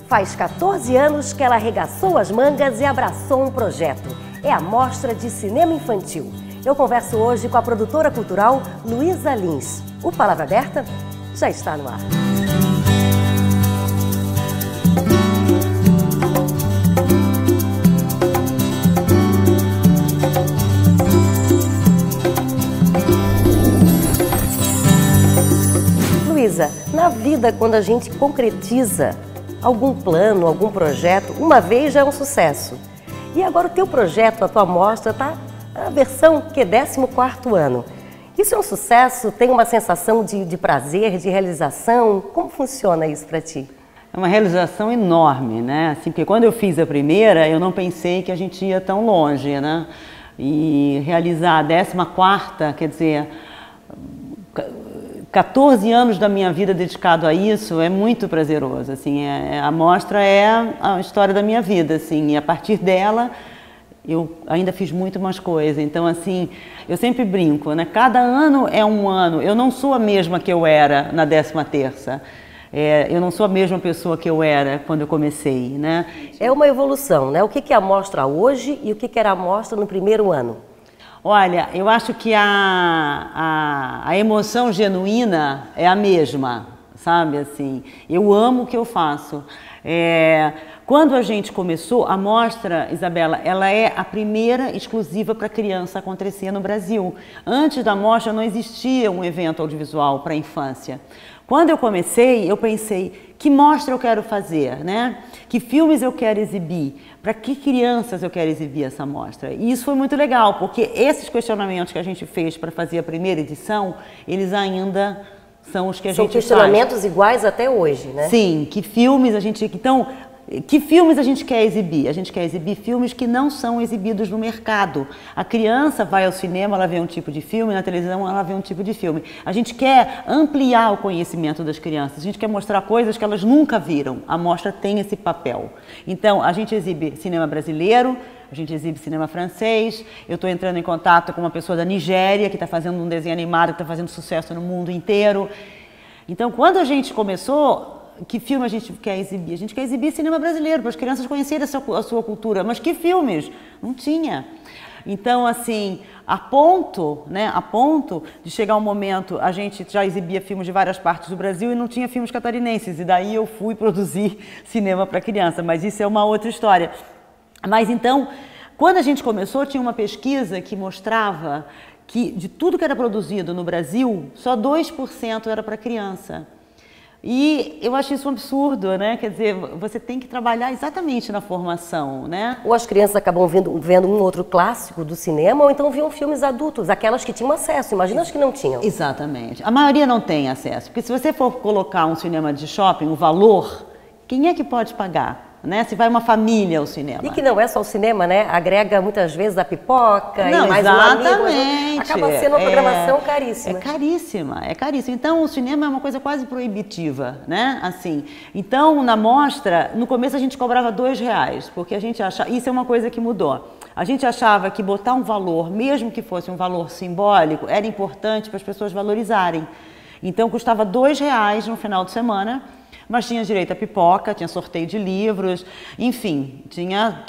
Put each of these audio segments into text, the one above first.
Faz 14 anos que ela arregaçou as mangas e abraçou um projeto. É a Mostra de Cinema Infantil. Eu converso hoje com a produtora cultural Luísa Lins. O Palavra Aberta já está no ar. Luísa, na vida, quando a gente concretiza algum plano, algum projeto, uma vez já é um sucesso. E agora o teu projeto, a tua mostra, está na versão que é 14º ano. Isso é um sucesso? Tem uma sensação de prazer, de realização? Como funciona isso para ti? É uma realização enorme, né? Assim, porque quando eu fiz a primeira, eu não pensei que a gente ia tão longe, né? E realizar a 14ª, quer dizer, 14 anos da minha vida dedicado a isso é muito prazeroso, assim, a mostra é a história da minha vida, assim, e a partir dela eu ainda fiz muito mais coisas. Então, assim, eu sempre brinco, né? Cada ano é um ano. Eu não sou a mesma que eu era na 13ª. Eu não sou a mesma pessoa que eu era quando eu comecei, né? É uma evolução, né? O que é a mostra hoje e o que era a mostra no primeiro ano? Olha, eu acho que a emoção genuína é a mesma, sabe? Assim, eu amo o que eu faço. Quando a gente começou, a mostra, Isabela, ela é a primeira exclusiva para criança acontecer no Brasil. Antes da mostra não existia um evento audiovisual para a infância. Quando eu comecei, eu pensei, que mostra eu quero fazer, né? Que filmes eu quero exibir? Para que crianças eu quero exibir essa mostra? E isso foi muito legal, porque esses questionamentos que a gente fez para fazer a primeira edição, eles ainda são os que a gente faz. São questionamentos iguais até hoje, né? Sim, que filmes a gente... Então, que filmes a gente quer exibir? A gente quer exibir filmes que não são exibidos no mercado. A criança vai ao cinema, ela vê um tipo de filme, na televisão ela vê um tipo de filme. A gente quer ampliar o conhecimento das crianças, a gente quer mostrar coisas que elas nunca viram. A mostra tem esse papel. Então, a gente exibe cinema brasileiro, a gente exibe cinema francês. Eu estou entrando em contato com uma pessoa da Nigéria que está fazendo um desenho animado, que está fazendo sucesso no mundo inteiro. Então, quando a gente começou... Que filme a gente quer exibir? A gente quer exibir cinema brasileiro, para as crianças conhecerem a sua cultura. Mas que filmes? Não tinha. Então, assim, a ponto de chegar um momento, a gente já exibia filmes de várias partes do Brasil e não tinha filmes catarinenses. E daí eu fui produzir cinema para criança, mas isso é uma outra história. Mas então, quando a gente começou, tinha uma pesquisa que mostrava que de tudo que era produzido no Brasil, só 2% era para criança. E eu acho isso um absurdo, né? Quer dizer, você tem que trabalhar exatamente na formação, né? Ou as crianças acabam vendo um outro clássico do cinema, ou então viam filmes adultos, aquelas que tinham acesso, imagina as que não tinham. Exatamente. A maioria não tem acesso, porque se você for colocar um cinema de shopping, o valor, quem é que pode pagar? Né? Se vai uma família ao cinema. E que não é só o cinema, né? Agrega muitas vezes a pipoca não, e mais exatamente. Um amigo. Acaba sendo uma programação caríssima. É caríssima, é caríssima. Então o cinema é uma coisa quase proibitiva, né? Assim, então na mostra, no começo a gente cobrava R$2, porque a gente achava, isso é uma coisa que mudou. A gente achava que botar um valor, mesmo que fosse um valor simbólico, era importante para as pessoas valorizarem. Então custava R$2 no final de semana. Mas tinha direito a pipoca, tinha sorteio de livros, enfim, tinha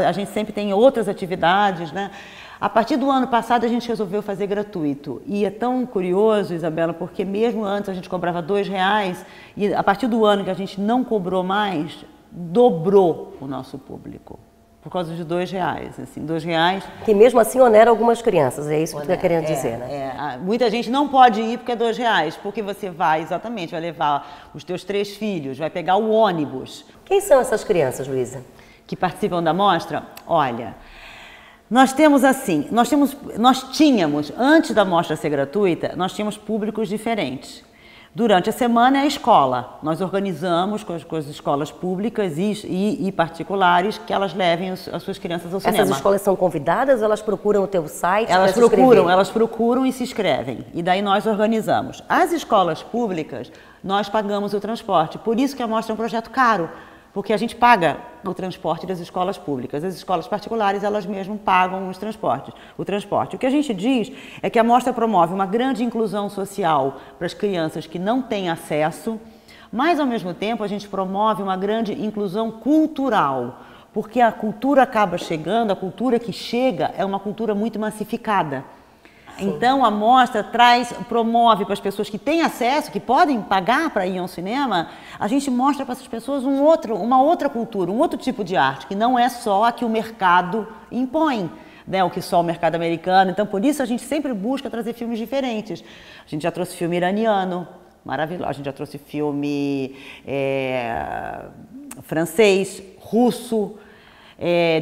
a gente sempre tem outras atividades, né? A partir do ano passado a gente resolveu fazer gratuito. E é tão curioso, Isabela, porque mesmo antes a gente cobrava R$2 e a partir do ano que a gente não cobrou mais, dobrou o nosso público. Por causa de R$2, assim, R$2... Que mesmo assim onera algumas crianças, é isso que tu está querendo dizer, né? Muita gente não pode ir porque é R$2, porque você vai, exatamente, vai levar os teus 3 filhos, vai pegar o ônibus. Quem são essas crianças, Luísa? Que participam da mostra? Olha, nós tínhamos, antes da mostra ser gratuita, nós tínhamos públicos diferentes. Durante a semana é a escola. Nós organizamos com as escolas públicas e particulares que elas levem as suas crianças ao cinema. Essas escolas são convidadas ou elas procuram o teu site? Elas procuram e se inscrevem. E daí nós organizamos. As escolas públicas, nós pagamos o transporte. Por isso que a mostra é um projeto caro. Porque a gente paga o transporte das escolas públicas. As escolas particulares, elas mesmas pagam o transporte. O que a gente diz é que a mostra promove uma grande inclusão social para as crianças que não têm acesso Mas, ao mesmo tempo, a gente promove uma grande inclusão cultural, porque a cultura acaba chegando, a cultura que chega é uma cultura muito massificada. Sim. Então, a mostra promove para as pessoas que têm acesso, que podem pagar para ir ao cinema, a gente mostra para essas pessoas uma outra cultura, um outro tipo de arte, que não é só a que o mercado impõe. Né, o que só o mercado americano. Então, por isso, a gente sempre busca trazer filmes diferentes. A gente já trouxe filme iraniano, maravilhoso. A gente já trouxe filme francês, russo,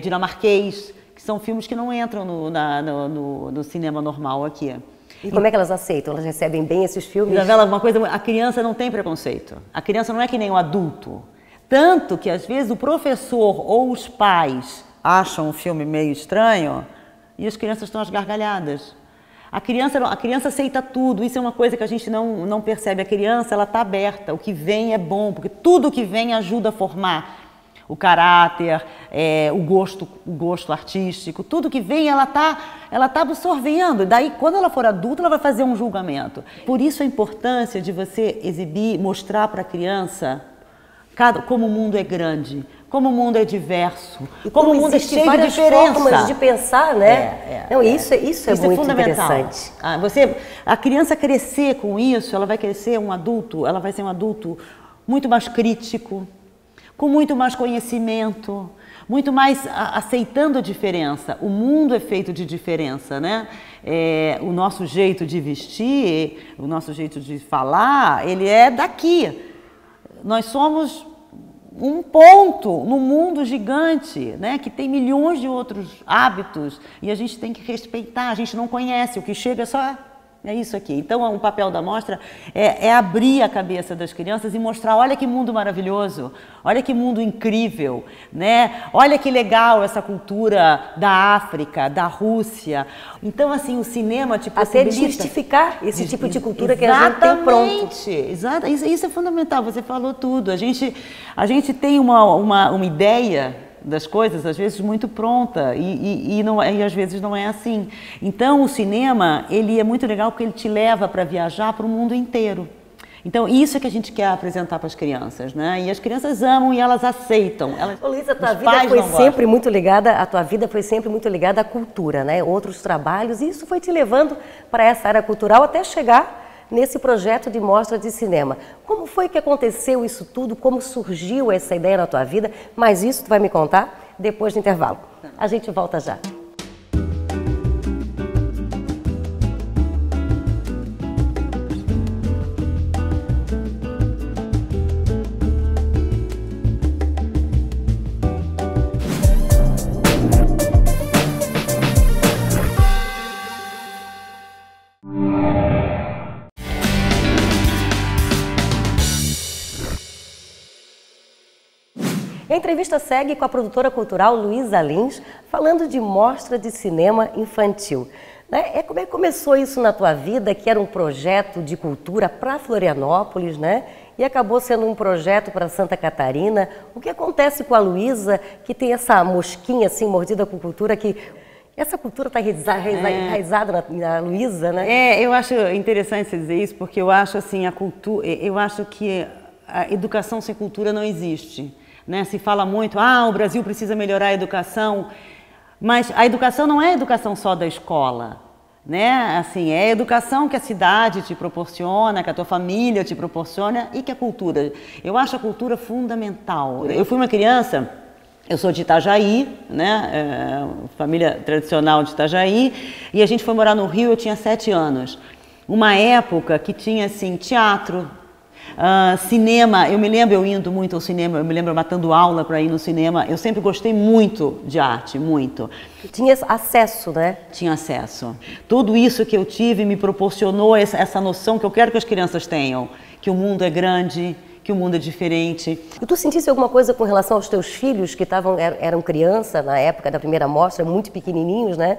dinamarquês, que são filmes que não entram no cinema normal aqui. E como é que elas aceitam? Elas recebem bem esses filmes? Uma coisa, a criança não tem preconceito. A criança não é que nem o adulto. Tanto que, às vezes, o professor ou os pais acham um filme meio estranho e as crianças estão às gargalhadas. A criança aceita tudo, isso é uma coisa que a gente não percebe. A criança, ela está aberta, o que vem é bom, porque tudo que vem ajuda a formar o caráter, o gosto artístico, tudo que vem ela tá absorvendo. Daí, quando ela for adulta, ela vai fazer um julgamento. Por isso a importância de você exibir, mostrar para a criança como o mundo é grande, como o mundo é diverso, e como o mundo é cheio de diferença. Formas de pensar, né? Isso é muito interessante. A criança crescer com isso, ela vai crescer ela vai ser um adulto muito mais crítico, com muito mais conhecimento, muito mais aceitando a diferença. O mundo é feito de diferença, né? O nosso jeito de vestir, o nosso jeito de falar, ele é daqui. Nós somos um ponto no mundo gigante, né, que tem milhões de outros hábitos e a gente tem que respeitar. A gente não conhece, o que chega é isso aqui. Então, o papel da mostra é abrir a cabeça das crianças e mostrar, olha que mundo maravilhoso, olha que mundo incrível, né? Olha que legal essa cultura da África, da Rússia. Então, assim, o cinema te possibilita... Até desmistificar esse tipo de cultura que a gente tem pronto. Exatamente, isso é fundamental, você falou tudo. A gente tem uma ideia das coisas, às vezes, muito pronta e às vezes não é assim. Então, o cinema, ele é muito legal porque ele te leva para viajar para o mundo inteiro. Então, isso é que a gente quer apresentar para as crianças, né? E as crianças amam e elas aceitam. Luísa, a tua vida foi sempre muito ligada à cultura, né? Outros trabalhos, e isso foi te levando para essa área cultural até chegar nesse projeto de mostra de cinema. Como foi que aconteceu isso tudo? Como surgiu essa ideia na tua vida? Mas isso tu vai me contar depois do intervalo. A gente volta já. A entrevista segue com a produtora cultural Luísa Lins, falando de mostra de cinema infantil. Como é que começou isso na tua vida, que era um projeto de cultura para Florianópolis, né? E acabou sendo um projeto para Santa Catarina. O que acontece com a Luísa, que tem essa mosquinha assim, mordida com cultura, que essa cultura está enraizada na Luísa, né? Eu acho interessante você dizer isso, porque eu acho assim, eu acho que a educação sem cultura não existe. Né? Se fala muito, o Brasil precisa melhorar a educação, mas a educação não é a educação só da escola, né? Assim, é a educação que a cidade te proporciona, que a tua família te proporciona e que a cultura. Eu acho a cultura fundamental. Eu fui uma criança, eu sou de Itajaí, né? Família tradicional de Itajaí, e a gente foi morar no Rio, eu tinha 7 anos. Uma época que tinha assim, teatro, cinema, eu me lembro eu indo muito ao cinema, eu me lembro matando aula para ir no cinema, eu sempre gostei muito de arte, muito. Tinha acesso, né? Tinha acesso. Tudo isso que eu tive me proporcionou essa noção que eu quero que as crianças tenham, que o mundo é grande, que o mundo é diferente. E tu sentisse alguma coisa com relação aos teus filhos que eram criança na época da primeira mostra, muito pequenininhos, né?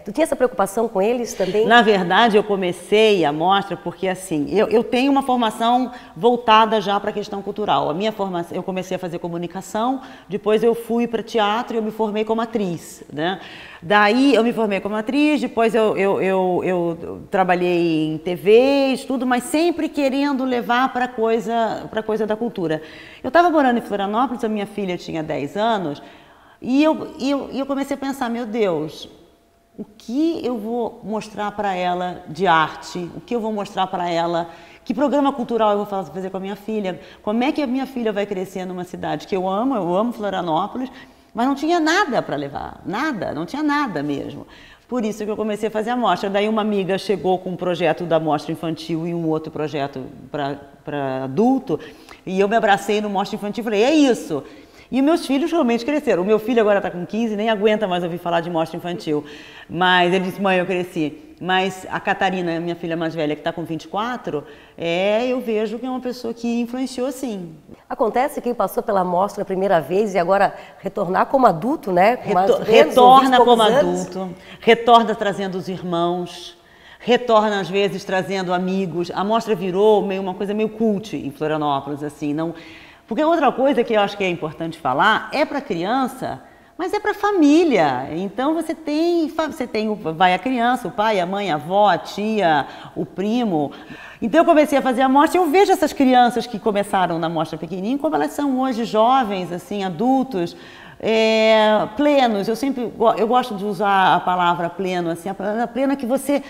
Tu tinha essa preocupação com eles também? Na verdade, eu comecei a mostra porque, assim, eu tenho uma formação voltada já para a questão cultural. A minha formação, eu comecei a fazer comunicação, depois eu fui para teatro e eu me formei como atriz, né? Daí eu me formei como atriz, depois eu trabalhei em TV, tudo, mas sempre querendo levar para coisa da cultura. Eu estava morando em Florianópolis, a minha filha tinha 10 anos, e eu comecei a pensar, meu Deus, o que eu vou mostrar para ela de arte? O que eu vou mostrar para ela? Que programa cultural eu vou fazer com a minha filha? Como é que a minha filha vai crescer numa cidade que eu amo Florianópolis, mas não tinha nada para levar, nada, não tinha nada mesmo. Por isso que eu comecei a fazer a mostra. Daí uma amiga chegou com um projeto da mostra infantil e um outro projeto para adulto, e eu me abracei no mostra infantil e falei, é isso! E meus filhos realmente cresceram. O meu filho agora está com 15, nem aguenta mais ouvir falar de mostra infantil. Mas ele disse, mãe, eu cresci. Mas a Catarina, minha filha mais velha, que está com 24, eu vejo que é uma pessoa que influenciou, sim. Acontece quem passou pela mostra a primeira vez e agora retornar como adulto, né? Retorna como adulto, retorna trazendo os irmãos, retorna às vezes trazendo amigos. A mostra virou uma coisa meio cult em Florianópolis, assim, não... Porque outra coisa que eu acho que é importante falar é para a criança, mas é para a família. Então vai a criança, o pai, a mãe, a avó, a tia, o primo. Então eu comecei a fazer a mostra e eu vejo essas crianças que começaram na mostra pequenininha, como elas são hoje jovens, assim, adultos, plenos. Eu gosto de usar a palavra pleno, assim, a palavra plena que você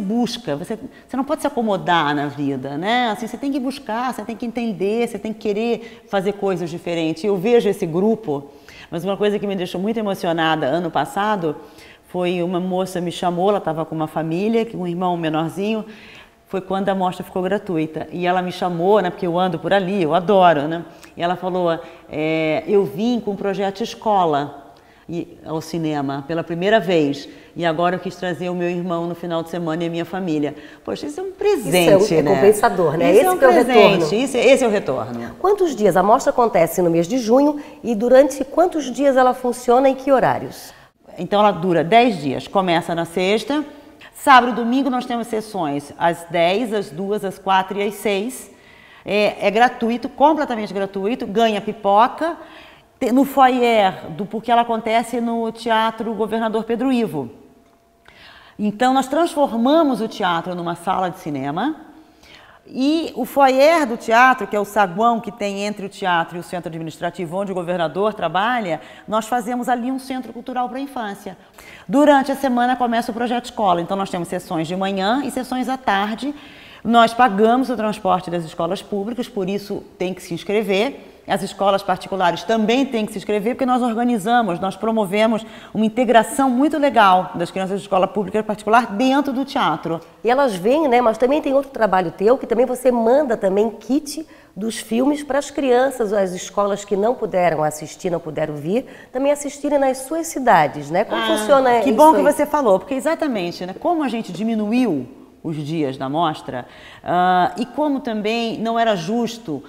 busca, você não pode se acomodar na vida, né? Assim, você tem que buscar, você tem que entender, você tem que querer fazer coisas diferentes. Eu vejo esse grupo, mas uma coisa que me deixou muito emocionada ano passado foi uma moça me chamou, ela estava com uma família, com um irmão menorzinho, foi quando a mostra ficou gratuita. E ela me chamou, né, porque eu ando por ali, eu adoro, né? E ela falou, eu vim com um projeto escola ao cinema pela primeira vez. E agora eu quis trazer o meu irmão no final de semana e a minha família. Poxa, isso é um presente, isso é né? Compensador, né? Isso esse é um presente, o retorno. Esse é o retorno. Quantos dias? A mostra acontece no mês de junho e durante quantos dias ela funciona e que horários? Então ela dura 10 dias. Começa na sexta. Sábado e domingo nós temos sessões às 10, às 2, às 4 e às 6. É gratuito, completamente gratuito, ganha pipoca no foyer, porque ela acontece no Teatro Governador Pedro Ivo. Então nós transformamos o teatro numa sala de cinema e o foyer do teatro, que é o saguão que tem entre o teatro e o centro administrativo onde o governador trabalha, nós fazemos ali um centro cultural para a infância. Durante a semana começa o projeto escola, então nós temos sessões de manhã e sessões à tarde. Nós pagamos o transporte das escolas públicas, por isso tem que se inscrever. As escolas particulares também têm que se inscrever, porque nós organizamos, nós promovemos uma integração muito legal das crianças de escola pública e particular dentro do teatro. E elas vêm, né? Mas também tem outro trabalho teu, que também você manda também kit dos filmes para as crianças, as escolas que não puderam assistir, não puderam vir, também assistirem nas suas cidades, né? Como funciona isso? Que bom que você falou, porque exatamente, né? Como a gente diminuiu os dias da mostra e como também não era justo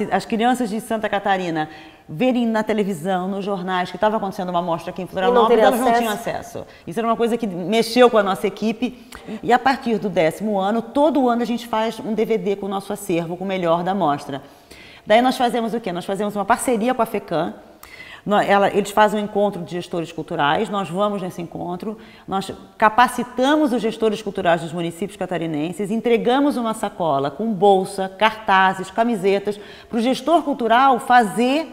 as crianças de Santa Catarina verem na televisão, nos jornais, que estava acontecendo uma mostra aqui em Florianópolis, elas não tinham acesso. Isso era uma coisa que mexeu com a nossa equipe. E a partir do 10º ano, todo ano a gente faz um DVD com o nosso acervo, com o melhor da mostra. Daí nós fazemos o quê? Nós fazemos uma parceria com a FECAM. Eles fazem um encontro de gestores culturais, nós vamos nesse encontro, nós capacitamos os gestores culturais dos municípios catarinenses, entregamos uma sacola com bolsa, cartazes, camisetas, para o gestor cultural fazer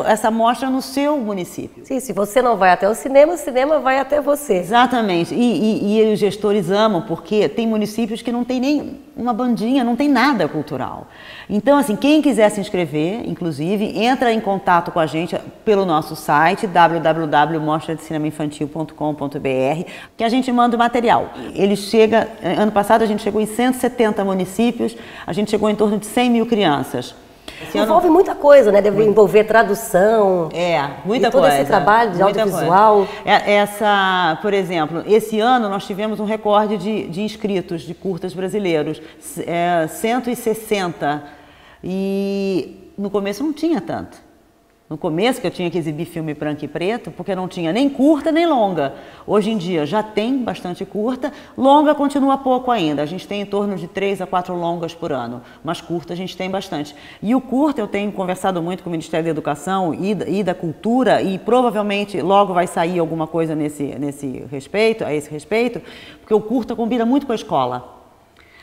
essa mostra no seu município. Sim, se você não vai até o cinema vai até você. Exatamente, e os gestores amam, porque tem municípios que não tem nem uma bandinha, não tem nada cultural. Então, assim, quem quiser se inscrever, inclusive, entra em contato com a gente pelo nosso site, www.mostradecinemainfantil.com.br, que a gente manda o material. Ele chega, ano passado a gente chegou em 170 municípios, a gente chegou em torno de 100 mil crianças. Envolve muita coisa, né? Deve envolver tradução. Muita todo coisa. Esse trabalho de audiovisual. Por exemplo, esse ano nós tivemos um recorde de inscritos de curtas brasileiros, 160. E no começo não tinha tanto. No começo que eu tinha que exibir filme branco e preto, porque não tinha nem curta nem longa. Hoje em dia já tem bastante curta, longa continua pouco ainda. A gente tem em torno de 3 a 4 longas por ano, mas curta a gente tem bastante. E o curta eu tenho conversado muito com o Ministério da Educação e da Cultura, e provavelmente logo vai sair alguma coisa a esse respeito, porque o curta combina muito com a escola.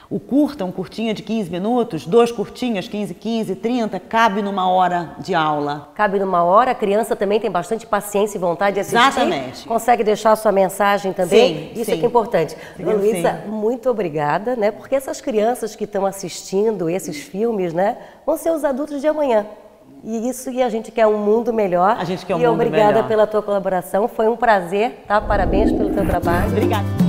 O curta, um curtinha de 15 minutos, 2 curtinhas, 15, 15, 30, cabe numa hora de aula. Cabe numa hora, a criança também tem bastante paciência e vontade de assistir. Exatamente. Consegue deixar a sua mensagem também. Sim, Isso sim. é que é importante. Luísa, Sim. muito obrigada, né? Porque essas crianças que estão assistindo esses filmes, né, vão ser os adultos de amanhã. E a gente quer um mundo melhor. A gente quer um mundo mundo melhor. E obrigada melhor. pela tua colaboração. Foi um prazer, tá? Parabéns pelo teu trabalho. Obrigada.